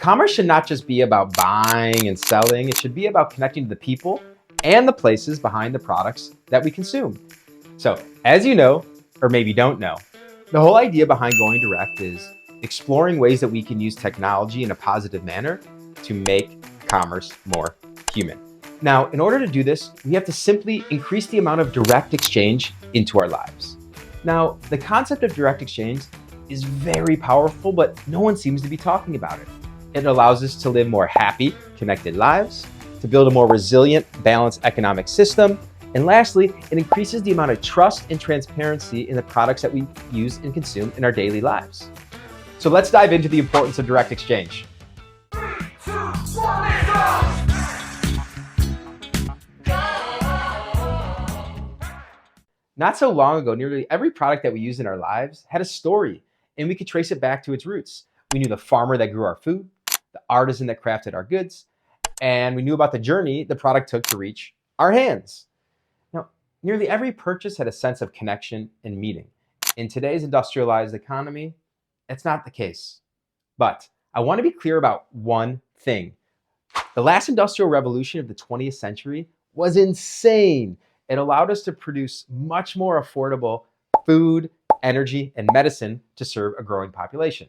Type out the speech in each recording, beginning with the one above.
Commerce should not just be about buying and selling, it should be about connecting to the people and the places behind the products that we consume. So, as you know, or maybe don't know, the whole idea behind going direct is exploring ways that we can use technology in a positive manner to make commerce more human. Now, in order to do this, we have to simply increase the amount of direct exchange into our lives. Now, the concept of direct exchange is very powerful, but no one seems to be talking about it. It allows us to live more happy, connected lives, to build a more resilient, balanced economic system, and lastly, it increases the amount of trust and transparency in the products that we use and consume in our daily lives. So let's dive into the importance of direct exchange. 3, 2, 1, let's go! Not so long ago, nearly every product that we use in our lives had a story, and we could trace it back to its roots. We knew the farmer that grew our food, the artisan that crafted our goods, and we knew about the journey the product took to reach our hands. Now, nearly every purchase had a sense of connection and meaning. In today's industrialized economy, that's not the case. But I want to be clear about one thing. The last industrial revolution of the 20th century was insane. It allowed us to produce much more affordable food, energy, and medicine to serve a growing population.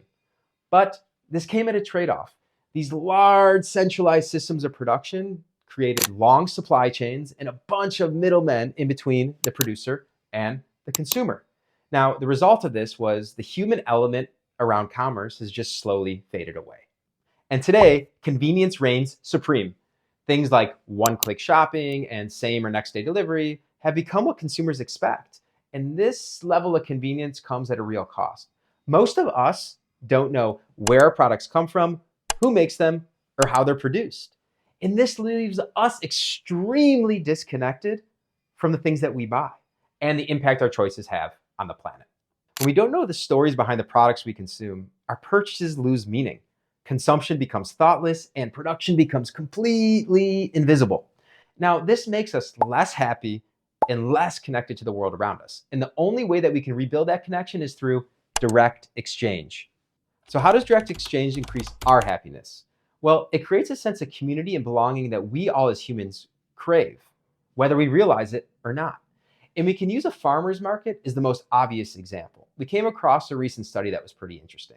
But this came at a trade-off. These large centralized systems of production created long supply chains and a bunch of middlemen in between the producer and the consumer. Now, the result of this was the human element around commerce has just slowly faded away. And today, convenience reigns supreme. Things like one-click shopping and same or next day delivery have become what consumers expect. And this level of convenience comes at a real cost. Most of us don't know where our products come from, who makes them, or how they're produced. And this leaves us extremely disconnected from the things that we buy and the impact our choices have on the planet. When we don't know the stories behind the products we consume, our purchases lose meaning. Consumption becomes thoughtless and production becomes completely invisible. Now, this makes us less happy and less connected to the world around us. And the only way that we can rebuild that connection is through direct exchange. So how does direct exchange increase our happiness? Well, it creates a sense of community and belonging that we all as humans crave, whether we realize it or not. And we can use a farmer's market as the most obvious example. We came across a recent study that was pretty interesting.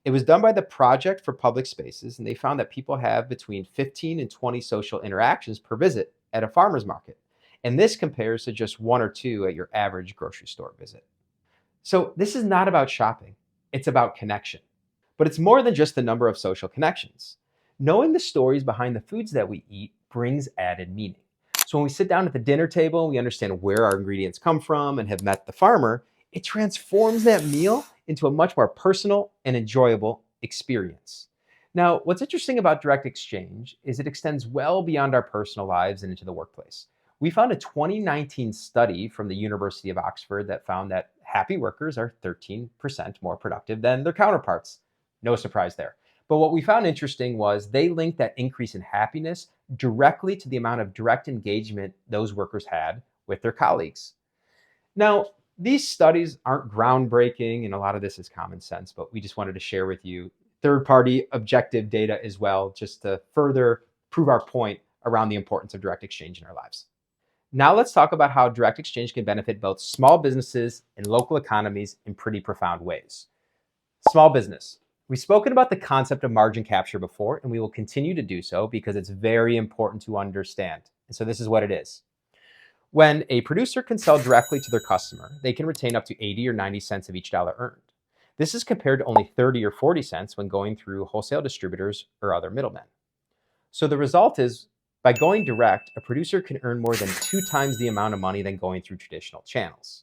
It was done by the Project for Public Spaces, and they found that people have between 15 and 20 social interactions per visit at a farmer's market. And this compares to just 1 or 2 at your average grocery store visit. So this is not about shopping, it's about connection. But it's more than just the number of social connections. Knowing the stories behind the foods that we eat brings added meaning. So when we sit down at the dinner table and we understand where our ingredients come from and have met the farmer, it transforms that meal into a much more personal and enjoyable experience. Now, what's interesting about direct exchange is it extends well beyond our personal lives and into the workplace. We found a 2019 study from the University of Oxford that found that happy workers are 13% more productive than their counterparts. No surprise there. But what we found interesting was they linked that increase in happiness directly to the amount of direct engagement those workers had with their colleagues. Now, these studies aren't groundbreaking, and a lot of this is common sense, but we just wanted to share with you third-party objective data as well, just to further prove our point around the importance of direct exchange in our lives. Now let's talk about how direct exchange can benefit both small businesses and local economies in pretty profound ways. Small business. We've spoken about the concept of margin capture before, and we will continue to do so because it's very important to understand. And so this is what it is. When a producer can sell directly to their customer, they can retain up to 80 or 90 cents of each dollar earned. This is compared to only 30 or 40 cents when going through wholesale distributors or other middlemen. So the result is, by going direct, a producer can earn more than 2 times the amount of money than going through traditional channels.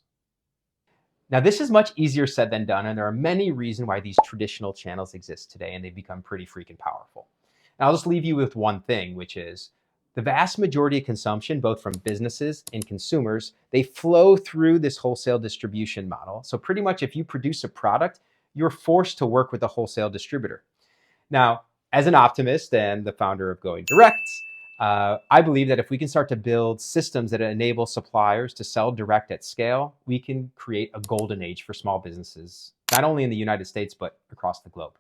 Now, this is much easier said than done, and there are many reasons why these traditional channels exist today, and they've become pretty freaking powerful. And I'll just leave you with one thing, which is the vast majority of consumption, both from businesses and consumers, they flow through this wholesale distribution model. So pretty much if you produce a product, you're forced to work with a wholesale distributor. Now, as an optimist and the founder of Going Direct, I believe that if we can start to build systems that enable suppliers to sell direct at scale, we can create a golden age for small businesses, not only in the United States, but across the globe.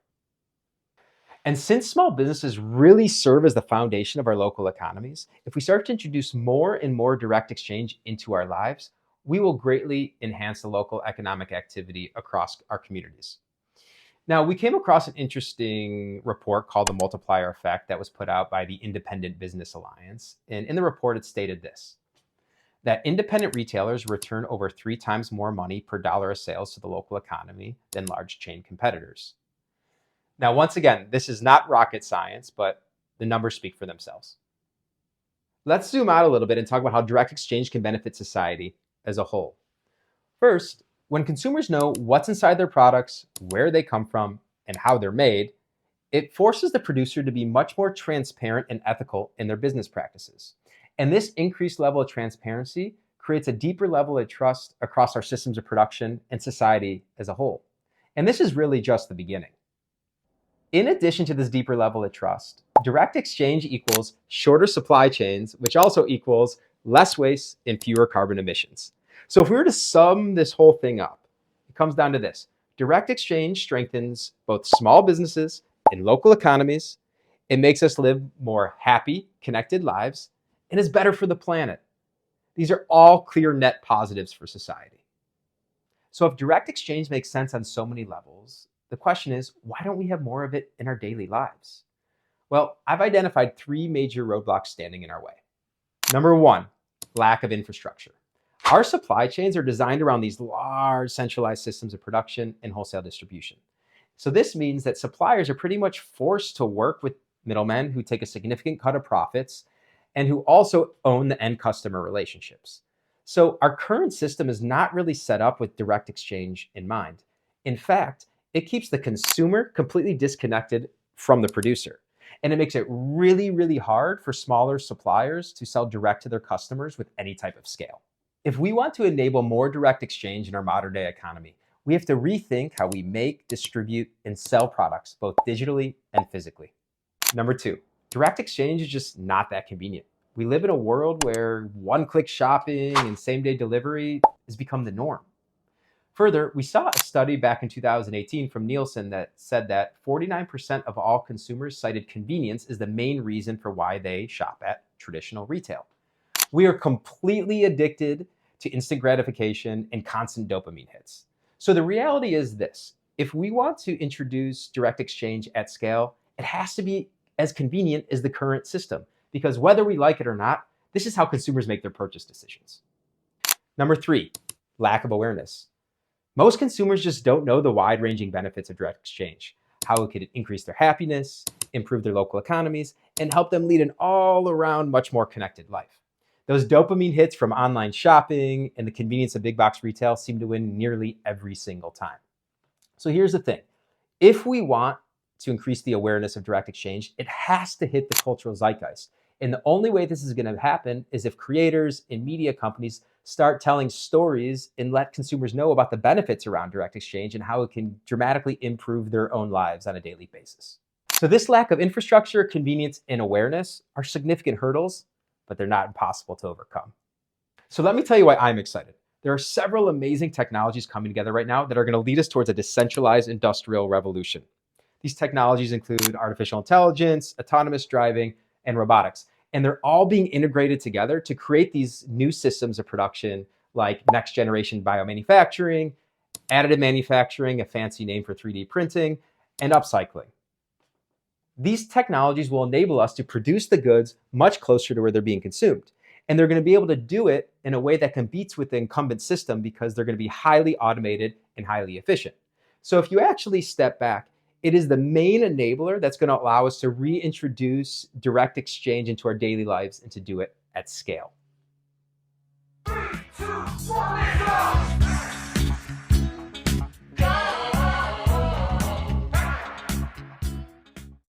And since small businesses really serve as the foundation of our local economies, if we start to introduce more and more direct exchange into our lives, we will greatly enhance the local economic activity across our communities. Now, we came across an interesting report called the Multiplier Effect that was put out by the Independent Business Alliance. And in the report, it stated this: that independent retailers return over 3 times more money per dollar of sales to the local economy than large chain competitors. Now, once again, this is not rocket science, but the numbers speak for themselves. Let's zoom out a little bit and talk about how direct exchange can benefit society as a whole. First, when consumers know what's inside their products, where they come from, and how they're made, it forces the producer to be much more transparent and ethical in their business practices. And this increased level of transparency creates a deeper level of trust across our systems of production and society as a whole. And this is really just the beginning. In addition to this deeper level of trust, direct exchange equals shorter supply chains, which also equals less waste and fewer carbon emissions. So if we were to sum this whole thing up, it comes down to this: direct exchange strengthens both small businesses and local economies. It makes us live more happy, connected lives, and is better for the planet. These are all clear net positives for society. So if direct exchange makes sense on so many levels, the question is, why don't we have more of it in our daily lives? Well, I've identified 3 major roadblocks standing in our way. Number 1, lack of infrastructure. Our supply chains are designed around these large centralized systems of production and wholesale distribution. So this means that suppliers are pretty much forced to work with middlemen who take a significant cut of profits and who also own the end customer relationships. So our current system is not really set up with direct exchange in mind. In fact, it keeps the consumer completely disconnected from the producer. And it makes it really, really hard for smaller suppliers to sell direct to their customers with any type of scale. If we want to enable more direct exchange in our modern day economy, we have to rethink how we make, distribute, and sell products, both digitally and physically. Number 2, direct exchange is just not that convenient. We live in a world where one-click shopping and same-day delivery has become the norm. Further, we saw a study back in 2018 from Nielsen that said that 49% of all consumers cited convenience as the main reason for why they shop at traditional retail. We are completely addicted to instant gratification and constant dopamine hits. So the reality is this: if we want to introduce direct exchange at scale, it has to be as convenient as the current system, because whether we like it or not, this is how consumers make their purchase decisions. Number 3, lack of awareness. Most consumers just don't know the wide-ranging benefits of direct exchange, how it could increase their happiness, improve their local economies, and help them lead an all-around much more connected life. Those dopamine hits from online shopping and the convenience of big box retail seem to win nearly every single time. So here's the thing: if we want to increase the awareness of direct exchange, it has to hit the cultural zeitgeist. And the only way this is going to happen is if creators and media companies start telling stories and let consumers know about the benefits around direct exchange and how it can dramatically improve their own lives on a daily basis. So this lack of infrastructure, convenience, and awareness are significant hurdles, but they're not impossible to overcome. So let me tell you why I'm excited. There are several amazing technologies coming together right now that are going to lead us towards a decentralized industrial revolution. These technologies include artificial intelligence, autonomous driving, and robotics. And they're all being integrated together to create these new systems of production, like next generation biomanufacturing, additive manufacturing, a fancy name for 3D printing, and upcycling. These technologies will enable us to produce the goods much closer to where they're being consumed. And they're going to be able to do it in a way that competes with the incumbent system because they're going to be highly automated and highly efficient. So if you actually step back, it is the main enabler that's going to allow us to reintroduce direct exchange into our daily lives and to do it at scale. 3, 2, 1,